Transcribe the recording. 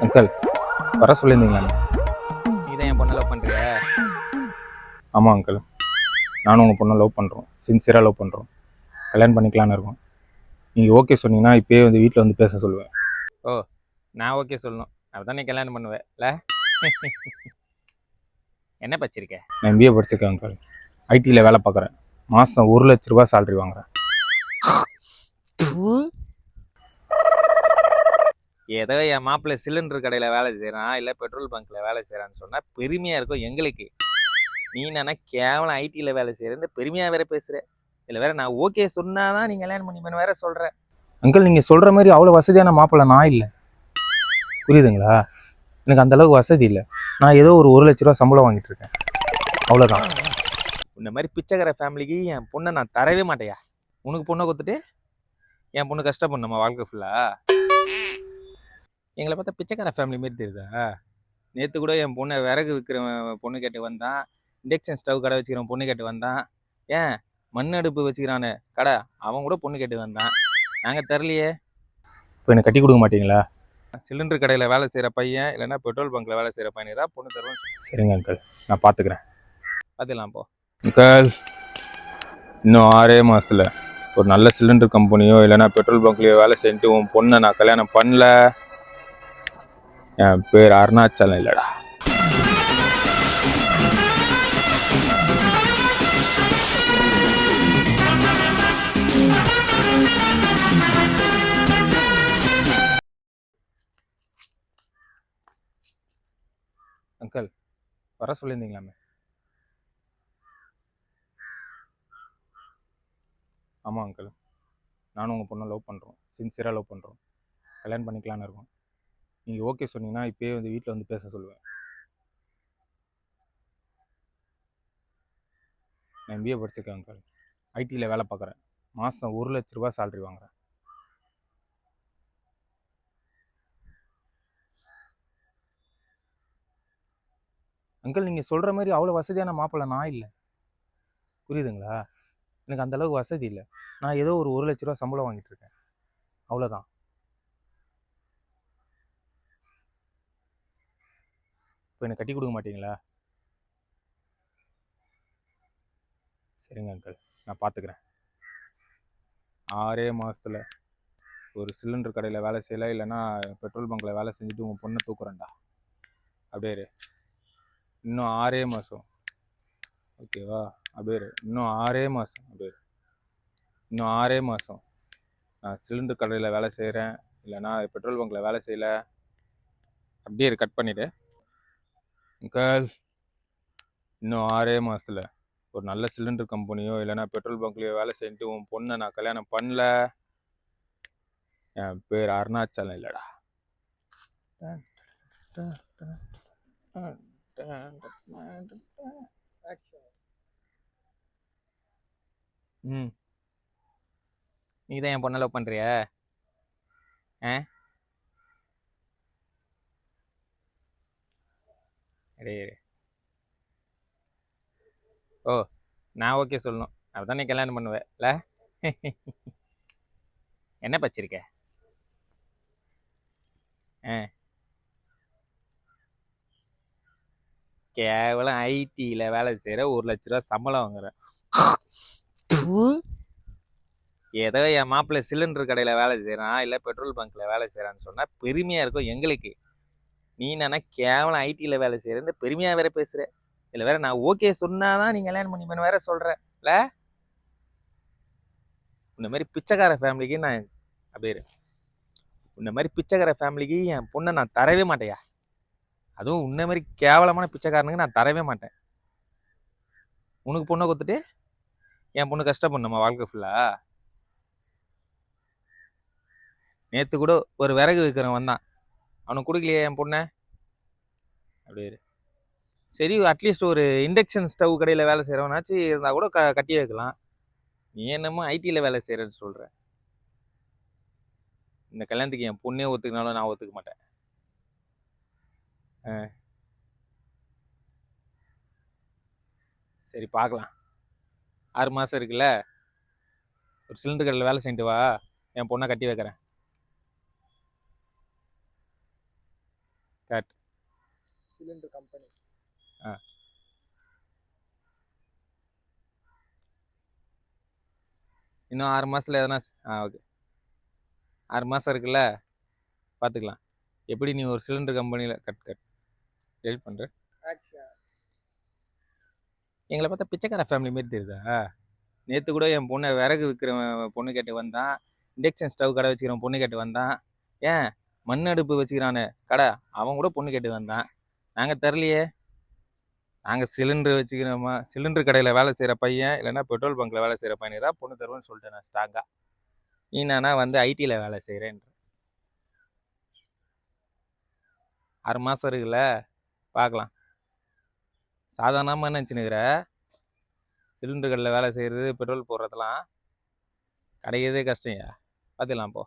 Uncle, வர சொல்லியிருந்தீங்களா? நீ தான் என் பொண்ணை லவ் பண்ணுறிய? ஆமாம் அங்கிள், நானும் உங்கள் பொண்ணை லவ் பண்ணுறோம், சின்சியராக லவ் பண்ணுறோம், கல்யாணம் பண்ணிக்கலான்னு இருக்கோம். நீங்கள் ஓகே சொன்னீங்கன்னா இப்போயே வந்து வீட்டில் வந்து பேச சொல்லுவேன். ஓ, நான் ஓகே சொல்லணும், அப்பதான் நீ கல்யாணம் பண்ணுவேன் இல்லை? என்ன படிச்சிருக்க? நான் எம்பிஏ படிச்சிருக்கேன் அங்கிள், ஐடியில் வேலை பார்க்குறேன், மாதம் 1,00,000 சேலரி வாங்குறேன். ஏதோ என் மாப்பிள்ளை சிலிண்டர் கடையில் வேலை செய்கிறான் இல்லை பெட்ரோல் பங்க்கில் வேலை செய்கிறான்னு சொன்னால் பெருமையாக இருக்கும் எங்களுக்கு. நீ என்னன்னா கேவலம் ஐடியில் வேலை செய்கிறேன்னு பெருமையாக வேற பேசுகிற. இல்லை வேற நான் ஓகே சொன்னாதான் நீ கல்யாணம் பண்ணிப்பேன்னு வேற சொல்கிற. அங்கிள், நீங்கள் சொல்கிற மாதிரி அவ்வளோ வசதியான மாப்பிள்ளை நான் இல்லை, புரியுதுங்களா? எனக்கு அந்தளவுக்கு வசதி இல்லை. நான் ஏதோ ஒரு 1,00,000 சம்பளம் வாங்கிட்டு இருக்கேன், அவ்வளோதான். இந்த மாதிரி பிச்சைக்கார ஃபேமிலிக்கு என் பொண்ணை நான் தரவே மாட்டேயா. உனக்கு பொண்ணை கொடுத்துட்டு என் பொண்ணு கஷ்டப்படும் நம்ம வாழ்க்கை ஃபுல்லாக. எங்களை பார்த்தா பிச்சைக்கார ஃபேமிலி மாரி தெரியுதா? நேற்று கூட என் பொண்ணை விறகு விற்கிற பொண்ணு கேட்டு வந்தான், இண்டக்ஷன் ஸ்டவ் கடை வச்சுக்கிற பொண்ணு கேட்டு வந்தான், ஏன் மண் அடுப்பு வச்சுக்கிறானு கடை அவன் கூட பொண்ணு கேட்டு வந்தான். நாங்கள் தரலையே. இப்போ எனக்கு கட்டி கொடுக்க மாட்டீங்களா? சிலிண்டர் கடையில் வேலை செய்கிற பையன் இல்லைன்னா பெட்ரோல் பங்க்கில் வேலை செய்கிற பையனுக்கு தான் பொண்ணு தருவேன். சரிங்க அங்கிள், நான் பார்த்துக்கிறேன். பார்த்துக்கலாம் போ. அங்கிள், இன்னும் 6 மாதத்தில் ஒரு நல்ல சிலிண்டர் கம்பெனியோ இல்லைன்னா பெட்ரோல் பங்க்லேயோ வேலை செஞ்சுட்டு உன் பொண்ணை நான் கல்யாணம் பண்ணல, என் பேர் அருணாச்சலம் இல்லைடா. அங்கிள், வர சொல்லியிருந்தீங்களாமே? ஆமாம் அங்கிள், நானும் உங்கள் பொண்ணை லவ் பண்ணுறோம், சின்சியராக லவ் பண்ணுறோம், கல்யாணம் பண்ணிக்கலான்னு இருக்கோம். நீங்கள் ஓகே சொன்னீங்கன்னா இப்போயே வந்து வீட்டில் வந்து பேச சொல்லுவேன். நான் எம்பிஏ படிச்சிருக்கேன் அங்கிள், ஐடியில் வேலை பார்க்குறேன், மாதம் 1,00,000 சேலரி வாங்குறேன். அங்கிள், நீங்கள் சொல்கிற மாதிரி அவ்வளோ வசதியான மாப்பிள்ளை நான் இல்லை, புரியுதுங்களா? எனக்கு அந்தளவுக்கு வசதி இல்லை. நான் ஏதோ ஒரு 1,00,000 சம்பளம் வாங்கிட்டு இருக்கேன், அவ்வளோதான். இப்போ எனக்கு கட்டி கொடுக்க மாட்டீங்களா? சரிங்க அங்கிள், நான் பார்த்துக்கிறேன். 6 மாதத்தில் ஒரு சிலிண்டர் கடையில் வேலை செய்யலை இல்லைன்னா பெட்ரோல் பங்க்கில் வேலை செஞ்சுட்டு உங்கள் பொண்ணை தூக்குறேன்டா. அப்படியே இன்னும் 6 மாதம், ஓகேவா? அப்படியே இன்னும் 6 மாதம், அப்படியே இன்னும் 6 மாதம் நான் சிலிண்டர் கடையில் வேலை செய்கிறேன் இல்லைன்னா பெட்ரோல் பங்க்கில் வேலை செய்யலை, அப்படியே கட் பண்ணிவிடு. அங்கிள், இன்னும் 6 மாதத்தில் ஒரு நல்ல சிலிண்டர் கம்பெனியோ இல்லைன்னா பெட்ரோல் பங்க்லேயோ வேலை செஞ்சுட்டு உன் பொண்ணை நான் கல்யாணம் பண்ணல, என் பேர் அருணாச்சலம் இல்லைடா. நீ தான் என் பொண்ணை லவ் பண்ணுறிய? ஓ, நான் ஓகே சொல்லணும், அப்பதான் நீ கல்யாணம் பண்ணுவேன் இல்லை? என்ன படிச்சிருக்க? கேவலம் ஐடியில் வேலை செய்கிற 1,00,000 சம்பளம் வாங்குறேன். ஏதோ என் மாப்பிள்ளை சிலிண்டர் கடையில் வேலை செய்கிறான் இல்லை பெட்ரோல் பங்க்கில் வேலை செய்கிறான்னு சொன்னால் பெருமையாக இருக்கும் எங்களுக்கு. நீ என்னன்னா கேவலம் ஐடியில் வேலை செய்கிறேன்னு பெருமையாக வேற பேசுகிற. இல்லை வேற நான் ஓகே சொன்னாதான் நீ கல்யாணம் பண்ணிப்பேன்னு வேற சொல்கிற இல்லை? இந்த மாதிரி பிச்சைக்கார ஃபேமிலிக்கு நான் அப்படியே இந்த மாதிரி பிச்சைக்கார ஃபேமிலிக்கு என் பொண்ணை நான் தரவே மாட்டேயா. அதுவும் உன்ன மாதிரி கேவலமான பிச்சைக்காரனுக்கு நான் தரவே மாட்டேன். உனக்கு பொண்ணை கொடுத்துட்டு என் பொண்ணு கஷ்டப்படும் நம்ம வாழ்க்கை ஃபுல்லாக. நேற்று கூட ஒரு விறகு விற்கிறவன் வந்தான், அவனுக்கு கொடுக்கலையே என் பொண்ணை. அப்படியே சரி, அட்லீஸ்ட் ஒரு இண்டக்ஷன் ஸ்டவ் கடையில் வேலை செய்கிறவனாச்சு இருந்தால் கூட கட்டி வைக்கலாம். நீ என்னமோ ஐடியில் வேலை செய்கிறேன்னு சொல்கிற. இந்த கல்யாணத்துக்கு என் பொண்ணே ஒத்துக்கினாலும் நான் ஒத்துக்க மாட்டேன். சரி பார்க்கலாம், 6 மாதம் இருக்குல்ல, ஒரு சிலிண்டர் கடையில் வேலை செஞ்சுட்டு வா, என் பொண்ணை கட்டி வைக்கிறேன். கட். Cylinder company. ஆ. இன்னும் 6 மாசத்துல எதனா ஓகே. 6 மாசம் இருக்குல்ல, பார்த்துக்கலாம். எப்படி நீ ஒரு சிலிண்டர் கம்பெனியில் கட் டெலிட் பண்ணுற? எங்களை பார்த்தா பிச்சைக்கார ஃபேமிலி மாரி தெரியுதா? நேற்று கூட என் பொண்ணை விறகு விற்கிறவன் பொண்ணு கேட்டு வந்தான், இண்டக்ஷன் ஸ்டவ் கடை வச்சுக்கிறவன் பொண்ணு கேட்டு வந்தான், ஏன் மண் அடுப்பு வச்சுக்கிறானு கடை அவன் கூட பொண்ணு கேட்டு வந்தான். நாங்கள் தரலையே. நாங்கள் சிலிண்டர் வச்சுக்கிறோமா, சிலிண்டர் கடையில் வேலை செய்கிற பையன் இல்லைன்னா பெட்ரோல் பங்க்கில் வேலை செய்கிற பையனுக்கு தான் பொண்ணு தருவேன்னு சொல்லிட்டேன் நான் ஸ்டாக்காக. நீ என்னன்னா வந்து ஐடியில் வேலை செய்கிறேன்ற. 6 மாதம் இருக்குல்ல, பார்க்கலாம். சாதாரணமாக நினச்சினுக்கிற சிலிண்டர் கடையில் வேலை செய்கிறது பெட்ரோல் போடுறதெல்லாம் கிடைக்கிறதே கஷ்டம்யா. பார்த்துக்கலாம் போ.